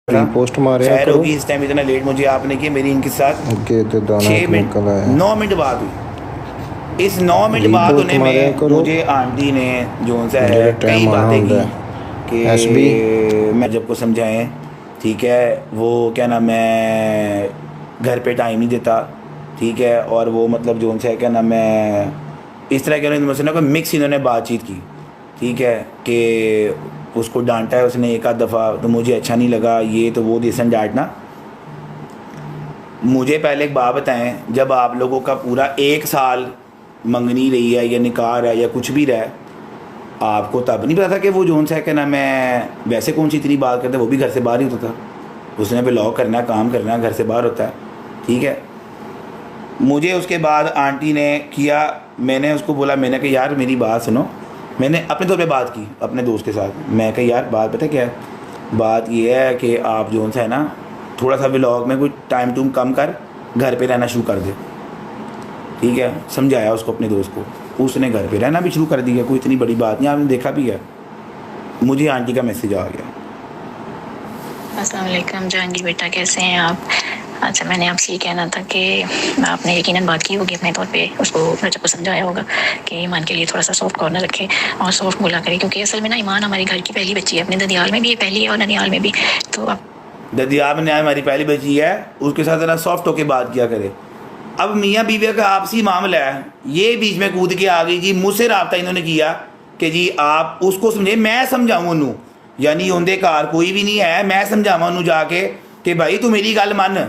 Post मारे खैर होगी इस टाइम इतना लेट मुझे आपने किया मेरी इनके साथ ओके तो 6 मिनट 9 मिनट बाद हुई। इस 9 मिनट बाद होने में मुझे आंटी ने जो सा है कई बातें की कि मैं जब को समझाएं ठीक है वो क्या नाम मैं घर पे टाइम नहीं देता ठीक है और वो मतलब जो सा है क्या नाम मैं इस तरह के मुझसे ना कोई मिक्स इन्होंने बातचीत की ठीक है कि उसको डांटा है उसने एक आध दफ़ा तो मुझे अच्छा नहीं लगा ये तो वो दिसन डांटना। मुझे पहले एक बात बताएं जब आप लोगों का पूरा 1 साल मंगनी रही है या निकाह है या कुछ भी रहा आपको तब नहीं पता था कि वो जोन सा है कि ना मैं वैसे कौन सी इतनी बात करता वो भी घर से बाहर ही होता था उसने ब्लॉग करना है काम करना है घर से बाहर होता है ठीक है। मुझे उसके बाद आंटी ने किया मैंने उसको बोला मैंने कहा यार मेरी बात सुनो मैंने अपने तौर पे बात की अपने दोस्त के साथ मैं कहा यार बात पता क्या है बात ये है कि आप जो सा है ना थोड़ा सा व्लॉग में कोई टाइम टूम कम कर घर पे रहना शुरू कर दे ठीक है। समझाया उसको अपने दोस्त को उसने घर पे रहना भी शुरू कर दिया कोई इतनी बड़ी बात नहीं आपने देखा भी है। मुझे आंटी का मैसेज आ गया अस्सलाम वालेकुम जहांगीर बेटा कैसे हैं आप। अच्छा मैंने आपसे ये कहना था कि आपने यकीनन बात की होगी अपने तौर पे उसको रजब को समझाया होगा कि ईमान के लिए थोड़ा सा सॉफ्ट कॉर्नर रखें और सॉफ्ट बोला करें क्योंकि असल में ना ईमान हमारे घर की पहली बच्ची है अपने ददियाल में भी ये पहली है और ननियाल में भी तो अब ददियाल में हमारी पहली बच्ची है उसके साथ ज़रा सॉफ्ट होकर बात किया करे। अब मियाँ बीवी का आपसी मामला है ये बीच में कूद के आ गई जी मुझसे रब्ता इन्होंने किया कि जी आप उसको समझे मैं समझाऊँ उन्होंने यानी उनके घर कोई भी नहीं है मैं समझावा उन्होंने जाके कि भाई तू मेरी गल मन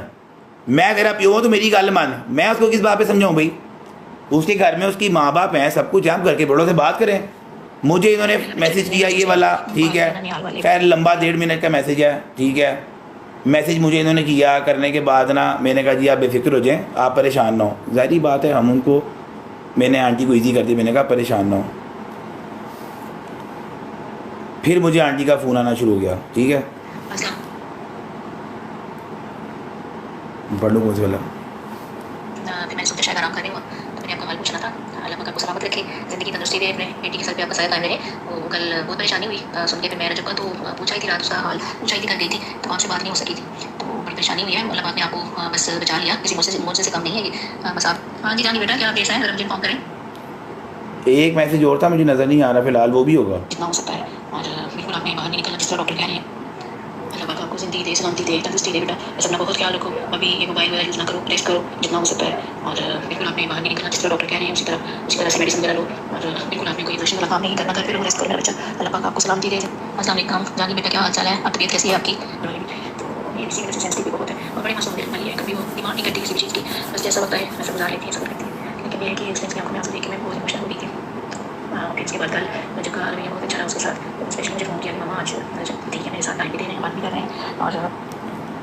मैं तेरा प्यो तो मेरी गल मन मैं उसको किस बात पे समझाऊँ भाई उसके घर में उसकी माँ बाप हैं सब कुछ है हम घर के बड़ों से बात करें। मुझे इन्होंने मैसेज किया ये वाला ठीक है खैर लंबा 1.5 मिनट का मैसेज है ठीक है। मैसेज मुझे इन्होंने किया करने के बाद ना मैंने कहा जी आप बेफिक्र हो जाएं आप परेशान ना हो ज़ाहिर बात है हम उनको मैंने आंटी को ईजी कर दी मैंने कहा परेशान ना हो। फिर मुझे आंटी का फ़ोन आना शुरू हो गया ठीक है पढ़ लूँ कौन से वाला फिर मैंने सोचा शायद आराम कर रही हूँ तो मैंने आपका हाल पूछना था अल्लाह पाक आपको सलामत रखे ज़िंदगी तंदुरुस्ती दे अपने बेटी के सर पे आपका साया कायम रहे। वो कल बहुत परेशानी हुई सुन के फिर मैं रजब का तो पूछा ही थी रात उसका हाल पूछा ही थी कर गई थी तो आपसे बात नहीं हो सकी थी तो बड़ी परेशानी हुई है अल्लाह पाक ने आपको बस बचा लिया किसी मुझसे से कम नहीं है ये बस आप हाँ जी जानी बेटा क्या आप ऐसा है अगर मुझे इन्फॉर्म करें। एक मैसेज और था मुझे नज़र नहीं आ रहा फिलहाल वो भी होगा जितना हो सकता है और बिल्कुल आपने बाहर नहीं निकलना जिस तरह डॉक्टर कह रहे हैं अल्लाह पाक आपको ज़िंदगी दे सलामती दे तंदुरुस्ती दे बेटा बस अपना बहुत ख्याल रखो अभी ये मोबाइल वगैरह यूज़ ना करो रेस्ट करो जितना हो सकता है और बिल्कुल आपने बाहर नहीं निकलना जिस तरह डॉक्टर कह रहे हैं उसी तरह से मेडिसिन वगैरह लो और बिल्कुल आपने कोई इन्फेक्शन वाला काम नहीं करना घर पे रेस्ट करना बच्चा अल्लाह पाक आपको सलामती दे। अस्सलाम वालेकुम जानी बेटा क्या हाल चाल है अब तबीयत कैसी है आपकी तो ये इसी वजह से सेंसिटिव बहुत है और बड़ी मासूम दिल वाली है कभी वो डिमांड नहीं करती किसी भी चीज़ की बस जैसा होता है वैसा गुजार लेती है सब करती है लेकिन ये है कि उस की आंखों में आंसू देख के मैं बहुत इमोशनल हो गई थी। फिर इसके बाद कल मुझे कहा रवैया बहुत अच्छा रहा उसके साथ स्पेशली मुझे फ़ोन किया कि मामा आज ठीक है मेरे साथ टाइम भी दे रहे हैं बात भी कर रहे हैं और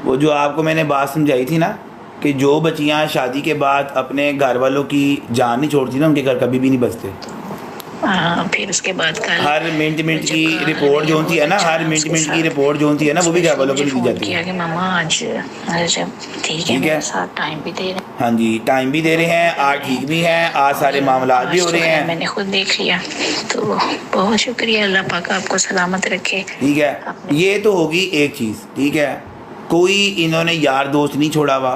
वो जो आपको मैंने बात समझाई थी ना कि जो बच्चियां शादी के बाद अपने घर वालों की जान नहीं छोड़ती ना उनके घर कभी भी नहीं बसते। फिर उसके बाद कल हर मिनट की रिपोर्ट जो होती है ना हर मिनट की रिपोर्ट जो होती है ना वो भी घर वालों को दी जाती है कि मामा आज ठीक है साथ टाइम भी दे रहे हैं हाँ जी टाइम भी दे रहे हैं आज ठीक भी हैं आज सारे मामला भी हो रहे हैं मैंने खुद देख लिया तो बहुत शुक्रिया अल्लाह पाक आपको सलामत रखे ठीक है। ये तो होगी एक चीज़ ठीक है कोई इन्होंने यार दोस्त नहीं छोड़ा हुआ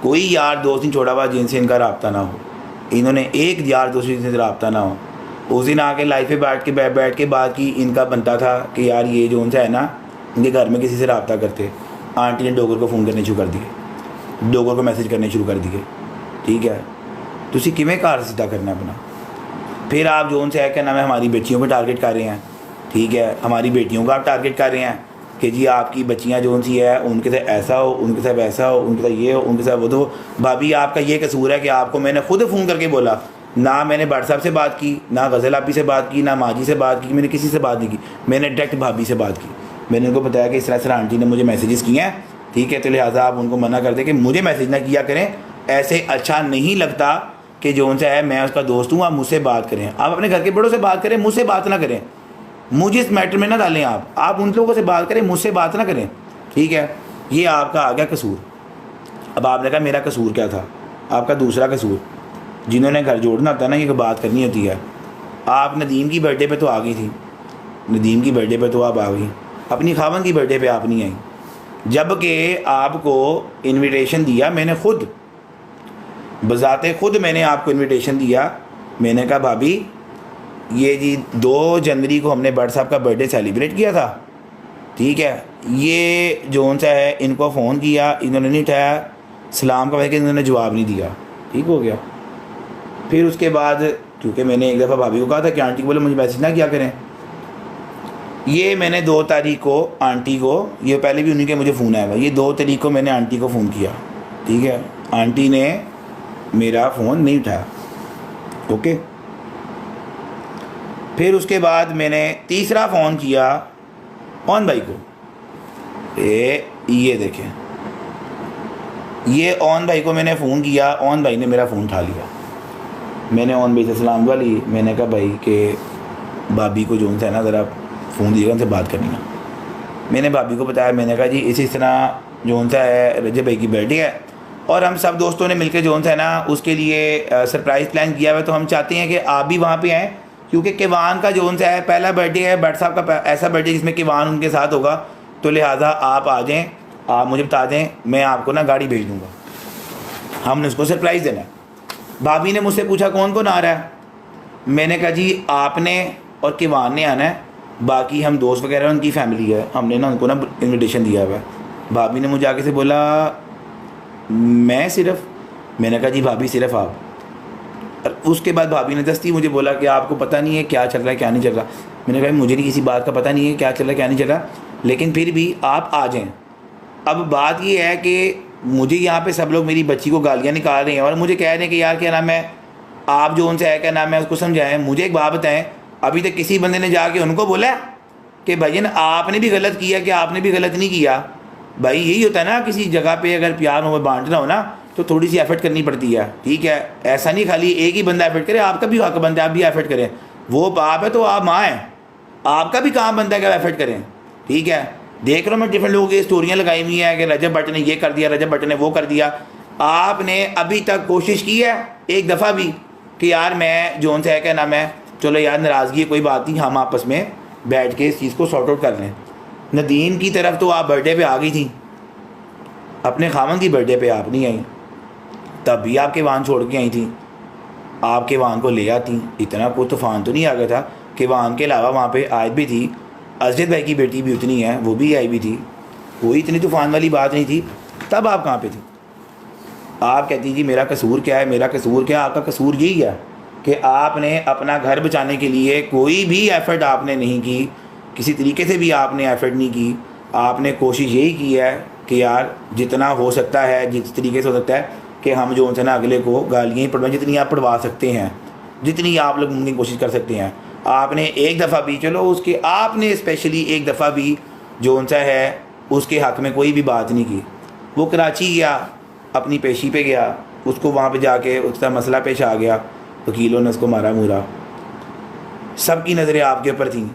कोई यार दोस्त नहीं छोड़ा हुआ जिनसे इनका रब्ता ना हो इन्होंने एक यार दोस्त जिनसे रब्ता ना हो उस दिन आके लाइफ पे बैठ के बात की इनका बनता था कि यार ये जो उनसे है ना इनके घर में किसी से रब्ता करते आंटी ने डोगर को फ़ोन करने शुरू कर दिए डोगर को मैसेज करने शुरू कर दिए ठीक है। तुसी किमें घर सीधा करना अपना फिर आप जो उनसे है क्या नाम है हमारी बेटियों को टारगेट कर रहे हैं ठीक है हमारी बेटियों को आप टारगेट कर रहे हैं कि जी आपकी बच्चियाँ जो सी है उनके साथ ऐसा हो उनके साथ वैसा हो उनके साथ ये हो उनके साथ वो तो भाभी आपका ये कसूर है कि आपको मैंने खुद फ़ोन करके बोला ना मैंने भट्ट साहब से बात की ना गज़ल आपी से बात की ना माजी से बात की मैंने किसी से बात नहीं की मैंने डायरेक्ट भाभी से बात की मैंने उनको बताया कि इस तरह से आंटी ने मुझे मैसेजेस किए हैं ठीक है तो लिहाजा आप उनको मना कर दें कि मुझे मैसेज ना किया करें ऐसे अच्छा नहीं लगता कि जो उनसे है मैं उसका दोस्त हूँ आप मुझसे बात करें आप अपने घर के बड़ों से बात करें मुझसे बात ना करें मुझे इस मैटर में ना डालें आप उन लोगों से बात करें मुझसे बात ना करें ठीक है। ये आपका आ गया कसूर। अब आपने कहा मेरा कसूर क्या था आपका दूसरा कसूर जिन्होंने घर जोड़ना होता है ना ये बात करनी होती है। आप नदीम की बर्थडे पे तो आ गई थी नदीम की बर्थडे पे तो आप आ गई अपनी खावन की बर्थडे पे आप नहीं आई जबकि आपको इनविटेशन दिया मैंने खुद, बज़ाते खुद मैंने आपको इनविटेशन दिया। मैंने कहा भाभी ये जी 2 जनवरी को हमने भट्ट साहब का बर्थडे सेलिब्रेट किया था, ठीक है, ये जोन सा है, इनको फ़ोन किया, इन्होंने नहीं उठाया, सलाम का वैसे इन्होंने जवाब नहीं दिया, ठीक हो गया। फिर उसके बाद क्योंकि मैंने एक दफ़ा भाभी को कहा था कि आंटी को बोले मुझे मैसेज ना किया करें, ये मैंने 2 तारीख को आंटी को, ये पहले भी उन्हीं के मुझे फ़ोन आया हुआ, ये 2 तारीख को मैंने आंटी को फ़ोन किया, ठीक है, आंटी ने मेरा फ़ोन नहीं उठाया, ओके। फिर उसके बाद मैंने तीसरा फ़ोन किया ऑन भाई को, ये देखें, ये ऑन भाई को मैंने फ़ोन किया, ऑन भाई ने मेरा फ़ोन उठा लिया। मैंने ऑन भाई से सलाम दुआ ली, मैंने कहा भाई कि भाभी को जोन सा है ना ज़रा फ़ोन दीजिएगा, उनसे बात करनी है। मैंने भाभी को बताया, मैंने कहा जी इस तरह जोन सा है रजब भाई की बर्थडे है और हम सब दोस्तों ने मिलकर जोन सा है ना उसके लिए सरप्राइज़ प्लान किया हुआ है, तो हम चाहते हैं कि आप भी वहाँ पे आएँ, क्योंकि किवान का जोन सा है पहला बर्थडे है, भट्ट साहब का ऐसा बर्थडे जिसमें किवान उनके साथ होगा, तो लिहाजा आप आ जाएँ, आप मुझे बता दें, मैं आपको ना गाड़ी भेज दूँगा, हमने उसको सरप्राइज़ देना है। भाभी ने मुझसे पूछा कौन कौन आ रहा है, मैंने कहा जी आपने और किवान ने आना है, बाकी हम दोस्त वगैरह उनकी फैमिली है, हमने ना उनको ना इनविटेशन दिया हुआ है। भाभी ने मुझे आके से बोला मैं सिर्फ, मैंने कहा जी भाभी सिर्फ आप। और उसके बाद भाभी ने दस्ती मुझे बोला कि आपको पता नहीं है क्या चल रहा है क्या नहीं चल रहा। मैंने कहा मुझे नहीं किसी बात का पता नहीं है क्या चल रहा है क्या नहीं चल रहा, लेकिन फिर भी आप आ जाएँ। अब बात ये है कि मुझे यहाँ पे सब लोग मेरी बच्ची को गालियाँ निकाल रहे हैं और मुझे कह रहे हैं कि यार क्या नाम है, आप जो उनसे है क्या नाम है उसको समझाएं। मुझे एक बात बताएं, अभी तक किसी बंदे ने जाके उनको बोला कि भैया आपने भी गलत किया कि आपने भी गलत नहीं किया। भाई यही होता है ना, किसी जगह पे अगर प्यार हो बांटना हो ना तो थोड़ी सी एफर्ट करनी पड़ती है, ठीक है। ऐसा नहीं खाली एक ही बंदा एफर्ट करे, आपका भी हक बनता है आप भी एफर्ट करें। वो बाप है तो आप माँ हैं, आपका भी काम बनता है कि आप एफर्ट करें, ठीक है। देख रहा हूँ मैं डिफरेंट लोगों की स्टोरियाँ लगाई हुई हैं कि रजब भट्ट ने ये कर दिया, रजब भट्ट ने वो कर दिया। आपने अभी तक कोशिश की है एक दफ़ा भी कि यार मैं जोन से है क्या नाम है, चलो यार नाराज़गी है कोई बात नहीं, हम आपस में बैठ के इस चीज़ को सॉर्ट आउट कर लें। नदीम की तरफ तो आप बर्थडे पे आ गई थी, अपने खामन की बर्थडे पे आप नहीं आई, तब भी आपके वाहन छोड़ के आई थी, आपके वाहन को ले आती, इतना कोई तूफ़ान तो नहीं आ गया था कि वाहन के अलावा वहाँ पे आयत भी थी, अजद भाई की बेटी भी उतनी है वो भी आई भी थी, कोई इतनी तूफ़ान वाली बात नहीं थी। तब आप कहाँ पे थी? आप कहती जी मेरा कसूर क्या है, मेरा कसूर क्या है? आपका कसूर यही है कि आपने अपना घर बचाने के लिए कोई भी एफ़र्ट आपने नहीं की, किसी तरीके से भी आपने एफ़र्ट नहीं की। आपने कोशिश यही की है कि यार जितना हो सकता है, जिस तरीके से हो सकता है कि हम जो उनसे ना अगले को गालियाँ ही पढ़वाएं, जितनी आप पढ़वा सकते हैं, जितनी आप लोग मुमकिन कोशिश कर सकते हैं। आपने एक दफ़ा भी, चलो उसके, आपने स्पेशली एक दफ़ा भी जो उनसा है उसके हक़ में कोई भी बात नहीं की। वो कराची गया, अपनी पेशी पे गया, उसको वहाँ पे जाके उसका मसला पेश आ गया, वकीलों ने उसको मारा मुरा, सबकी नज़रें आपके ऊपर थी।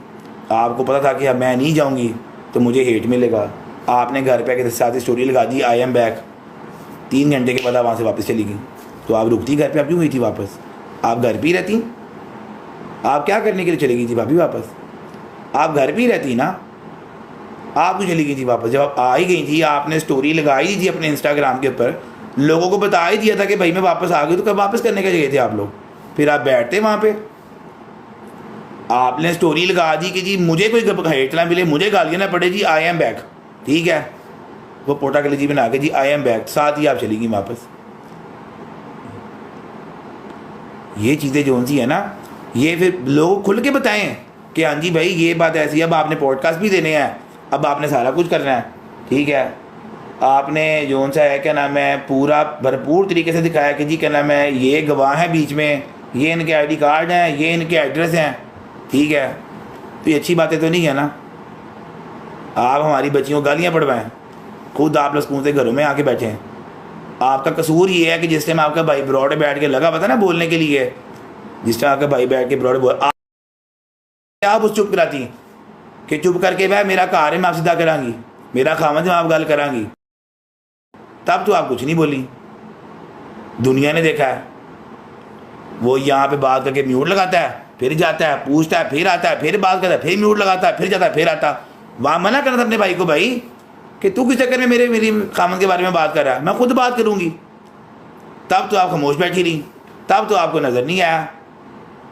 आपको पता था कि अब मैं नहीं जाऊँगी तो मुझे हेट मिलेगा। आपने घर पे के साथ स्टोरी लगा दी, आई एम बैक। 3 घंटे के बाद आप वहाँ से वापस चली गई, तो आप रुकती घर पे, आप क्यों गई थी वापस? आप घर पे ही रहती, आप क्या करने के लिए चली गई थी भाभी वापस? आप घर पे ही रहती ना, आप क्यों चली गई थी वापस? जब आप आ ही गई थी, आपने स्टोरी लगाई थी अपने इंस्टाग्राम के ऊपर, लोगों को बता ही दिया था कि भाई मैं वापस आ गई, तो कब वापस करने के लिए थे आप लोग? फिर आप बैठते वहाँ पे, आपने स्टोरी लगा दी कि जी मुझे कोई हेट ना मिले, मुझे गालियाँ ना पड़े, जी आई एम बैक, ठीक है। वो पोटा कलेजी बना के जी आई एम बैक, साथ ही आप चली गई वापस। ये चीज़ें जो सी है ना, ये फिर लोग खुल के बताएं कि हाँ जी भाई ये बात ऐसी है, अब आपने पॉडकास्ट भी देने हैं, अब आपने सारा कुछ करना है, ठीक है। आपने जो सा है क्या नाम है पूरा भरपूर तरीके से दिखाया कि जी क्या नाम है ये गवाह हैं बीच में, ये इनके आईडी कार्ड हैं, ये इनके एड्रेस हैं, ठीक है। तो ये अच्छी बातें तो नहीं है ना। आप हमारी बच्चियों को गालियाँ पढ़वाएं, खुद आप लोग स्कूल से घरों में आके बैठे हैं। आपका कसूर ये है कि जिस टाइम आपका भाई ब्रॉड बैठ के लगा पता ना बोलने के लिए, जिस टाइम आपका भाई बैठ के ब्रॉड बोल, आप उस चुप कराती कि चुप करके भाई मेरा कार है मैं आप सीधा करांगी, मेरा खामद है आप गल करांगी, तब तो आप कुछ नहीं बोली। दुनिया ने देखा है, वो यहाँ पे बात करके म्यूट लगाता है, फिर जाता है, पूछता है, फिर आता है, फिर बात करता है, फिर म्यूट लगाता है, फिर जाता है, फिर आता। वहाँ मना करना था अपने भाई को, भाई कि तू किस चक्कर में मेरी खामन के बारे में बात कर रहा है, मैं खुद बात करूँगी। तब तो आप खामोश बैठी रही, तब तो आपको नज़र नहीं आया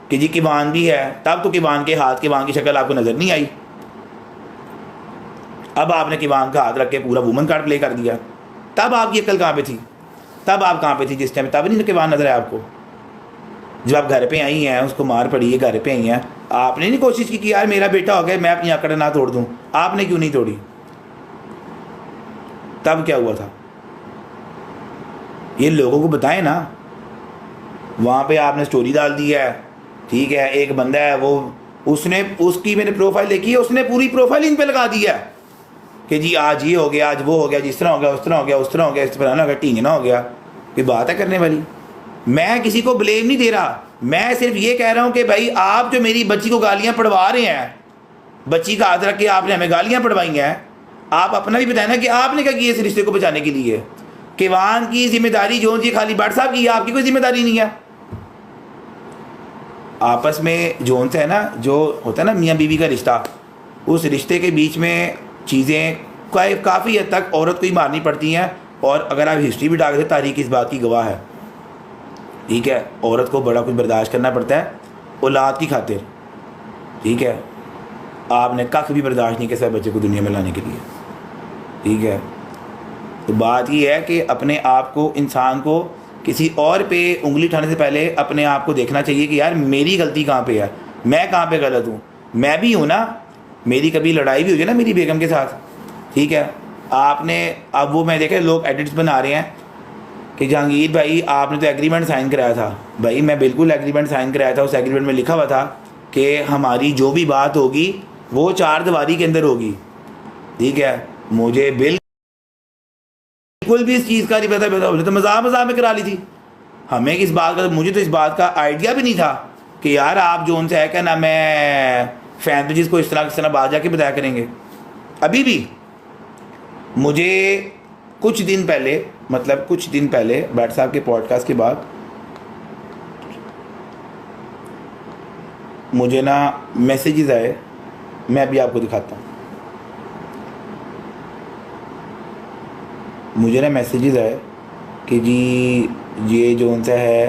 कि जी किवान भी है, तब तो किवान के हाथ किवान की शक्ल आपको नज़र नहीं आई। अब आपने किवान का हाथ रख के पूरा वुमन कार्ड प्ले कर दिया। तब आपकी अक्ल कहाँ पे थी, तब आप कहाँ पे थी जिस टाइम? तब नहीं किवान नज़र आया आपको? जब आप घर पे आई हैं, उसको मार पड़ी है, घर पे आई हैं, आपने नहीं कोशिश की कि यार मेरा बेटा हो गया, मैं अपनी आकड़ ना तोड़ दूँ? आपने क्यों नहीं तोड़ी? तब क्या हुआ था ये लोगों को बताएं ना। वहाँ पे आपने स्टोरी डाल दी है, ठीक है, एक बंदा है वो, उसने उसकी मैंने प्रोफाइल देखी है, उसने पूरी प्रोफाइल इन पे लगा दी है कि जी आज ये हो गया, आज वो हो गया, जिस तरह हो गया, उस तरह हो गया, उस तरह हो गया, इस तरह हो गया, टींगना हो गया। कोई बात है करने वाली? मैं किसी को ब्लेम नहीं दे रहा, मैं सिर्फ ये कह रहा हूँ कि भाई आप जो मेरी बच्ची को गालियाँ पढ़वा रहे हैं, बच्ची का हाथ रख के आपने हमें गालियाँ पढ़वाई हैं, आप अपना भी बताएं ना कि आपने क्या किया इस रिश्ते को बचाने के लिए। किवान की जिम्मेदारी जो जी खाली भट्ट साहब की है, आपकी कोई जिम्मेदारी नहीं है। आपस में जोन से है ना, जो होता है ना मियाँ बीवी का रिश्ता, उस रिश्ते के बीच में चीज़ें काफ़ी हद तक औरत को ही मारनी पड़ती हैं। और अगर आप हिस्ट्री भी डाल दें, तारीख इस बात की गवाह है, ठीक है, औरत को बड़ा कुछ बर्दाश्त करना पड़ता है औलाद की खातिर, ठीक है। आपने कख भी बर्दाश्त नहीं किया सब बच्चे को दुनिया में लाने के लिए, ठीक है। तो बात ये है कि अपने आप को, इंसान को किसी और पे उंगली उठाने से पहले अपने आप को देखना चाहिए कि यार मेरी गलती कहाँ पे है, मैं कहाँ पे गलत हूँ। मैं भी हूँ ना, मेरी कभी लड़ाई भी हुई है ना मेरी बेगम के साथ, ठीक है। आपने अब वो मैं देखे लोग एडिट्स बना रहे हैं कि जहांगीर भाई आपने तो एग्रीमेंट साइन कराया था। भाई मैं बिल्कुल एग्रीमेंट साइन कराया था, उस एग्रीमेंट में लिखा हुआ था कि हमारी जो भी बात होगी वो 4 दीवारी के अंदर होगी, ठीक है। मुझे बिल्कुल भी इस चीज़ का नहीं पता, बोले तो मजाक में करा ली थी हमें किस बात का। मुझे तो इस बात का आइडिया भी नहीं था कि यार आप जो उनसे है क्या ना, मैं फैन पेजेस को इस तरह बात जाके बताया करेंगे। अभी भी मुझे कुछ दिन पहले, मतलब कुछ दिन पहले भट्ट साहब के पॉडकास्ट के बाद मुझे ना मैसेजेस आए, मैं अभी आपको दिखाता हूँ। मुझे ना मैसेजेस आए कि जी ये जो उनसे है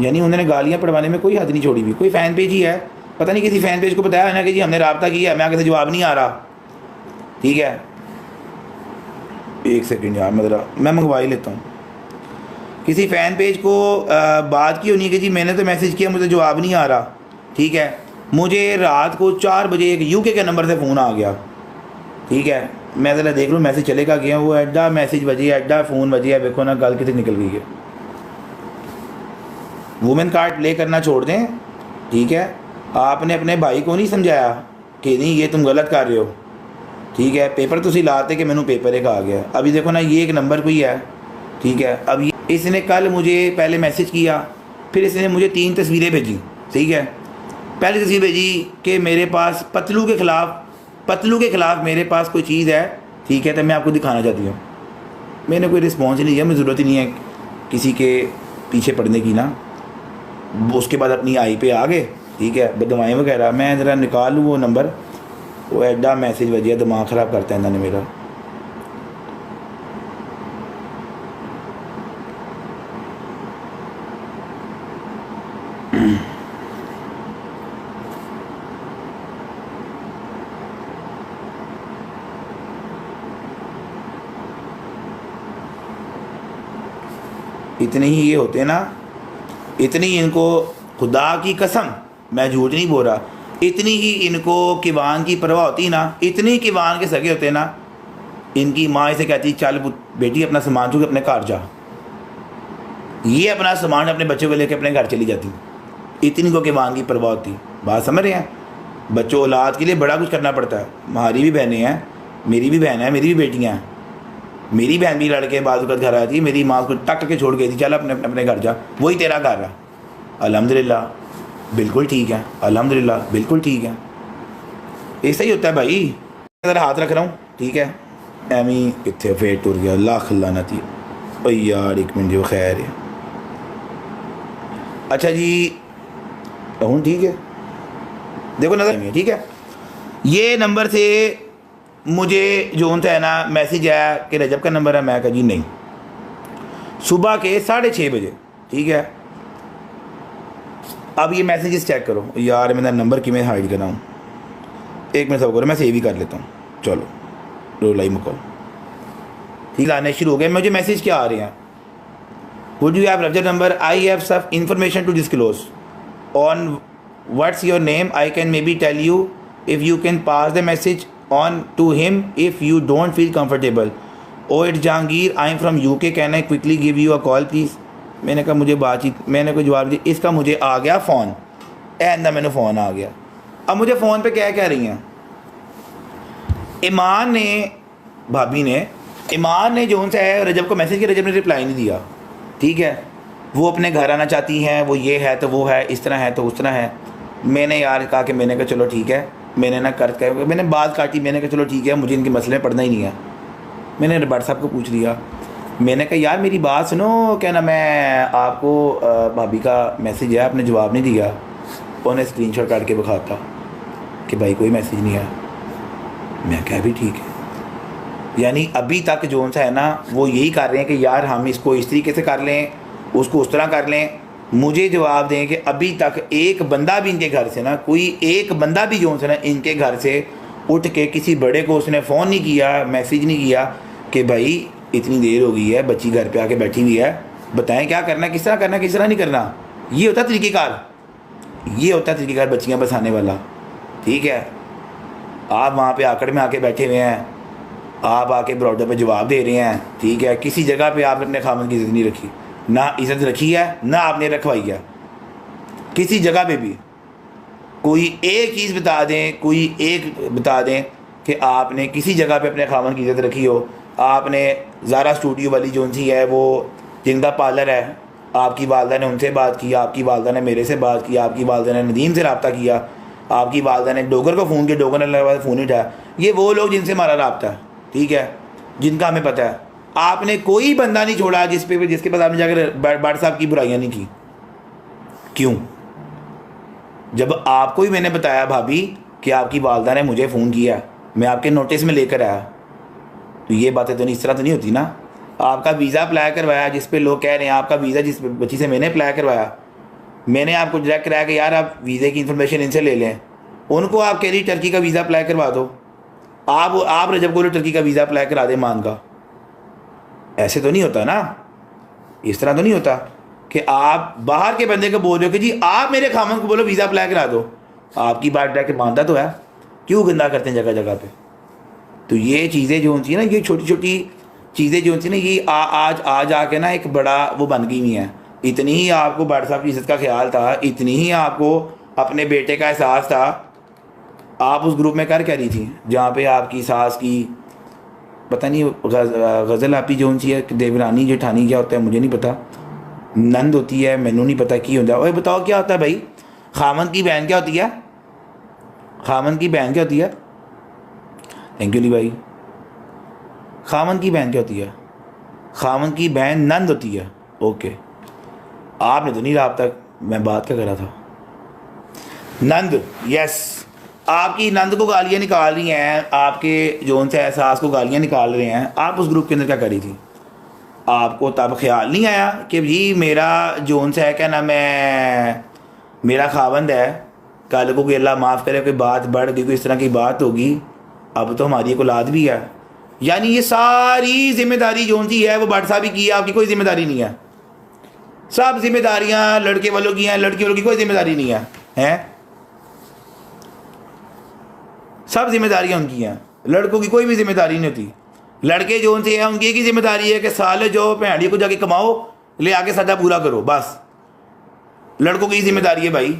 यानी उन्होंने गालियाँ पढ़वाने में कोई हद नहीं छोड़ी हुई। कोई फ़ैन पेज ही है, पता नहीं किसी फ़ैन पेज को बताया है ना कि जी हमने रब्ता किया, मैं आगे से जवाब नहीं आ रहा, ठीक है। एक सेकंड यार, मैं मंगवा ही लेता हूँ। किसी फ़ैन पेज को बात की होनी है कि जी मैंने तो मैसेज किया, मुझे जवाब नहीं आ रहा, ठीक है। मुझे रात को 4 बजे एक यूके के नंबर से फ़ोन आ गया, ठीक है। मैं ज़रा देख लूँ मैसेज चलेगा गया, वो एड्डा मैसेज बजे, एड्डा फ़ोन बजे है, देखो ना गल कितनी निकल गई है। वुमेन कार्ड प्ले करना छोड़ दें, ठीक है। आपने अपने भाई को नहीं समझाया कि नहीं ये तुम गलत कर रहे हो, ठीक है। पेपर तो सी लाते कि मैंने पेपर एक आ गया। अभी देखो ना ये एक नंबर कोई है, ठीक है। अब इसने कल मुझे पहले मैसेज किया, फिर इसने मुझे 3 तस्वीरें भेजी, ठीक है। पहली तस्वीर भेजी कि मेरे पास पतलू के ख़िलाफ़ मेरे पास कोई चीज़ है, ठीक है, तो मैं आपको दिखाना चाहती हूँ। मैंने कोई रिस्पॉन्स ही नहीं दिया, मुझे ज़रूरत ही नहीं है किसी के पीछे पड़ने की ना। उसके बाद अपनी आई पे आ गए, ठीक है, बदवाएँ वगैरह। मैं ज़रा निकाल लूँ वो नंबर, वो एड्डा मैसेज बजिया, दिमाग ख़राब करता है इन्होंने मेरा। इतने ही ये होते ना, इतनी इनको, खुदा की कसम मैं झूठ नहीं बोल रहा, इतनी ही इनको किवान की परवाह होती ना, इतनी किवान के सगे होते ना, इनकी माँ इसे कहती चल बेटी अपना सामान चुके अपने घर जा, ये अपना सामान अपने बच्चों को लेकर अपने घर चली जाती। इतनी को किवान की परवाह होती। बात समझ रहे हैं? बच्चों औलाद के लिए बड़ा कुछ करना पड़ता है। हमारी भी बहनें हैं, मेरी भी बहन है, मेरी भी बेटियाँ हैं। मेरी बहन भी लड़के बाद घर आती है, मेरी माँ को टक के छोड़ गई थी, चल अपने अपने घर जा, वही तेरा घर है। अल्हम्दुलिल्लाह बिल्कुल ठीक है, अल्हम्दुलिल्लाह बिल्कुल ठीक है। ऐसा ही होता है भाई। ज़रा हाथ रख रहा हूँ, ठीक है। एमी कितने फेर टुर गया, लाख लानत ही। ओ यार एक मिनट जो खैर है। अच्छा जी हूँ ठीक है, देखो नज़र में, ठीक है। ये नंबर से मुझे जो है ना मैसेज आया कि रजब का नंबर है। मैं कहा जी नहीं, सुबह के 6:30 बजे, ठीक है। अब ये मैसेजेस चेक करो यार, मेरा नंबर कि मैं हाइड कर रहा हूँ, एक मिनट सब करो, मैं सेव ही कर लेता हूँ। चलो रोलाई मुको, ठीक आने शुरू हो गए। मुझे मैसेज क्या आ रहे हैं, would you have Rajab number, I have some information to disclose on what's your name, I can maybe tell you if you can pass the message on to him if you don't feel comfortable. Oh it Jahangir, I am from UK, can I quickly give you a call please. मैंने कहा मुझे बातचीत, मैंने कोई जवाब दिया। इसका मुझे आ गया फ़ोन, एंदा मैंने फ़ोन आ गया। अब मुझे फ़ोन पे क्या कह रही हैं, ईमान ने, भाभी ने, ईमान ने जो उनसे है रजब को मैसेज किया, रजब ने रिप्लाई नहीं दिया, ठीक है। वो अपने घर आना चाहती हैं, वो ये है तो वो है, इस तरह है तो उस तरह है। मैंने यार कहा कि मैंने कहा चलो ठीक है, मैंने ना कर कर मैंने बात काटी। मैंने कहा चलो ठीक है, मुझे इनके मसले में पढ़ना ही नहीं है। मैंने भट्ट साहब को पूछ लिया, मैंने कहा यार मेरी बात सुनो, क्या ना मैं आपको भाभी का मैसेज है, आपने जवाब नहीं दिया। उन्हें स्क्रीनशॉट काट के दिखाता कि भाई कोई मैसेज नहीं है। मैं कहा भी ठीक है। यानी अभी तक जो सा है ना वो यही कर रहे हैं कि यार हम इसको इस तरीके से कर लें, उसको उस तरह कर लें। मुझे जवाब दें कि अभी तक एक बंदा भी इनके घर से ना, कोई एक बंदा भी जो है ना इनके घर से उठ के किसी बड़े को उसने फ़ोन नहीं किया, मैसेज नहीं किया कि भाई इतनी देर हो गई है, बच्ची घर पे आके बैठी हुई है, बताएं क्या करना है, किस तरह करना है, किस तरह नहीं करना। ये होता तरीक़ेकार, ये होता तरीक़ेकार बच्चियाँ बसाने वाला, ठीक है। आप वहाँ पे आकड़ में आके बैठे हुए हैं, आप आके बरौडा पे जवाब दे रहे हैं, ठीक है। किसी जगह पे आपने अपने खामन की इज़्ज़त नहीं रखी, ना इज़्ज़त रखी है ना आपने रखवाई है। किसी जगह पे भी कोई एक चीज़ बता दें, कोई एक बता दें कि आपने किसी जगह पे अपने खामन की इज़्ज़त रखी हो। आपने ज़ारा स्टूडियो वाली जो सी है वो जिंदा पार्लर है, आपकी वालदा ने उनसे बात की, आपकी वालदा ने मेरे से बात की, आपकी वालदा ने नदीम से रब्ता किया, आपकी वालदा ने डोगर को फ़ोन किया, डोगर ने फ़ोन ही उठाया। ये वो लोग जिनसे हमारा रब्ता है, ठीक है, जिनका हमें पता है। आपने कोई बंदा नहीं छोड़ा जिसके पास आपने जाकर भट्ट साहब की बुराइयाँ नहीं की। क्यों? जब आपको ही मैंने बताया भाभी कि आपकी वालदा ने मुझे फ़ोन किया, मैं आपके नोटिस में लेकर आया, तो ये बातें तो नहीं, इस तरह तो नहीं होती ना। आपका वीज़ा अप्लाई करवाया, जिस पे लोग कह रहे हैं आपका वीज़ा जिस बच्ची से मैंने अप्लाई करवाया, मैंने आपको डायरेक्ट कराया कि यार आप वीज़े की इन्फॉर्मेशन इनसे ले लें। उनको आप कह रही टर्की का वीज़ा अप्लाई करवा दो, आप रजब को टर्की का वीज़ा अप्लाई करा दे मान का। ऐसे तो नहीं होता ना, इस तरह तो नहीं होता कि आप बाहर के बंदे को बोल रहे हो कि जी आप मेरे खामन को बोलो वीज़ा अप्लाई करा दो। आपकी बात डायरेक्ट मानता तो है, क्यों गंदा करते हैं जगह जगह पे। तो ये चीज़ें जो होती हैं ना, ये छोटी छोटी चीज़ें जो होती हैं ना, ये आज आके ना एक बड़ा वो बन गई हुई हैं। इतनी ही आपको भट्ट साहब की इज़्ज़त का ख्याल था, इतनी ही आपको अपने बेटे का एहसास था, आप उस ग्रुप में कर क्या रही थी जहाँ पे आपकी सास की पता नहीं गज़ल आपी जो सी है, देवरानी जेठानी क्या होता है मुझे नहीं पता, नंद होती है मैनू नहीं पता की होता है। और बताओ क्या होता है भाई, खामन की बहन क्या होती है, खामन की बहन क्या होती है, थैंक यू ली भाई। खामन की बहन क्या होती है, खामन की बहन नंद होती है। ओके, आपने तो नहीं रहा अब तक, मैं बात क्या कर रहा था, नंद, यस। आपकी नंद को गालियाँ निकाल रही हैं, आपके जो उनसे एहसास को गालियाँ निकाल रहे हैं, आप उस ग्रुप के अंदर क्या करी थी। आपको तब ख्याल नहीं आया कि भाई मेरा जो उनसे है क्या ना, मैं मेरा खावंद है, कल को कोई अल्लाह माफ़ करे कोई बात बढ़ गई, कोई इस तरह की बात होगी, अब तो हमारी एक औलाद भी है। यानी ये सारी जिम्मेदारी जो सी है वो भट्ट साहब ही की है, आपकी कोई जिम्मेदारी नहीं है। सब जिम्मेदारियां लड़के वालों की हैं, लड़की वालों की कोई जिम्मेदारी नहीं है, हैं सब जिम्मेदारियां उनकी हैं, लड़कों की कोई भी जिम्मेदारी नहीं होती। लड़के जो उनसे हैं उनकी एक ही जिम्मेदारी है कि साल जो भैंडी को जाके कमाओ, ले आके सादा पूरा करो, बस लड़कों की जिम्मेदारी है भाई।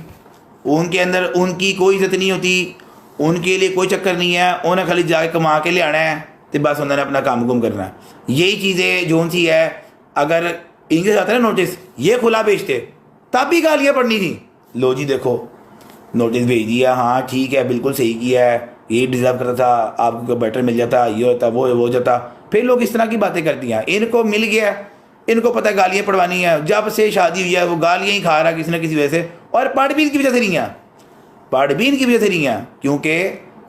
उनके अंदर उनकी कोई इज्जत नहीं होती, उनके लिए कोई चक्कर नहीं है, उन्हें खाली जाके कमा के ले आना है तो बस उन्होंने अपना काम गुम करना है। यही चीज़ें जो सी है, अगर इनके साथ है ना नोटिस ये खुला भेजते तब भी गालियाँ पड़नी थी। लो जी देखो नोटिस भेज दिया, हाँ ठीक है बिल्कुल सही किया है, ये डिज़र्व करता था, आपको बेटर मिल जाता, ये होता वो हो जाता। फिर लोग इस तरह की बातें करती हैं, इनको मिल गया, इनको पता है गालियाँ पड़वानी है, जब से शादी हुई है वो गालियाँ ही खा रहा है किसी न किसी वजह से, और पढ़ भी इसकी वजह से नहीं है। पढ़ भी इनकी वजह से रही हैं, क्योंकि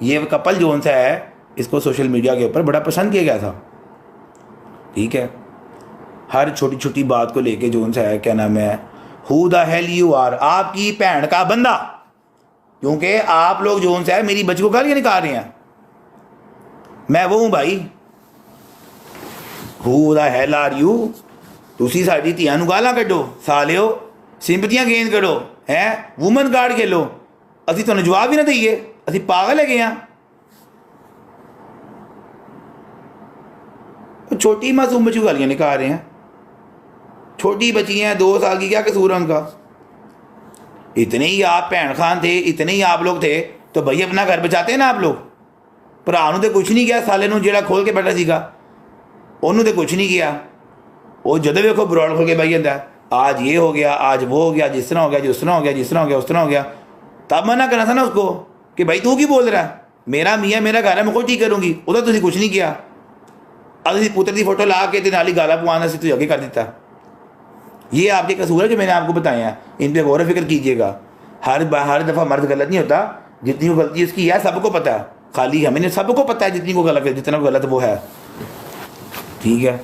ये कपल जो सा है इसको सोशल मीडिया के ऊपर बड़ा पसंद किया गया था। ठीक है, हर छोटी छोटी बात को लेके जो सा है, क्या नाम है, who the hell you are, आपकी भैन का बंदा, क्योंकि आप लोग जो सा है मेरी बच्ची को गालियां निकाल रहे हैं। मैं वो हूं भाई, who the hell are you, तुसी साडी ਧੀਆਂ ਨੂੰ ਗਾਲਾਂ ਕੱਢੋ, ਸਾਲਿਓ ਸਿੰਪਤੀਆਂ ਗੇਨ ਕਰੋ, ਹੈ ਵੂਮਨ ਕਾਰਡ खेलो, ਅਸੀਂ ਤੁਹਾਨੂੰ ਜਵਾਬ ਵੀ ਨਾ ਦਈਏ, ਅਸੀਂ ਪਾਗਲ ਹੈਗੇ ਆ। छोटी मासूम बच्ची को गालियाँ निकाल रहे हैं, छोटी बच्ची हैं 2 साल की, क्या कसूर है उनका। इतने ही आप भैन खान थे, इतने ही आप लोग थे, तो भाई अपना घर बचाते हैं ना आप लोग। भरा ਨੂੰ तो कुछ नहीं किया, साले ਨੂੰ ਜਿਹੜਾ खोल के बैठा ਸੀਗਾ ਉਹਨੂੰ तो कुछ नहीं किया। वो ਜਦੋਂ ਵੇਖੋ ਬਰੌਲ खोल के ਬਹਿ ਜਾਂਦਾ, आज ये हो गया, आज वो हो गया, जिस तरह हो गया, जिस तरह हो गया, जिस तरह हो गया, उस तरह हो गया। तब मना करना था ना उसको कि भाई तू की बोल रहा है, मेरा मियाँ मेरा घर है, मैं खुद ठीक करूँगी। उधर तुझे कुछ नहीं किया, अभी पुत्र की फोटो ला के नाल ही गाला पवाना से तुझे आगे कर देता। ये आपके कसूर है जो मैंने आपको बताया है, इन पर गौर फिक्र कीजिएगा। हर दफ़ा मर्द गलत नहीं होता, जितनी वो गलती उसकी है सबको पता है, खाली हमें सबको पता है जितनी को गलत है, जितना गलत वो है। ठीक है।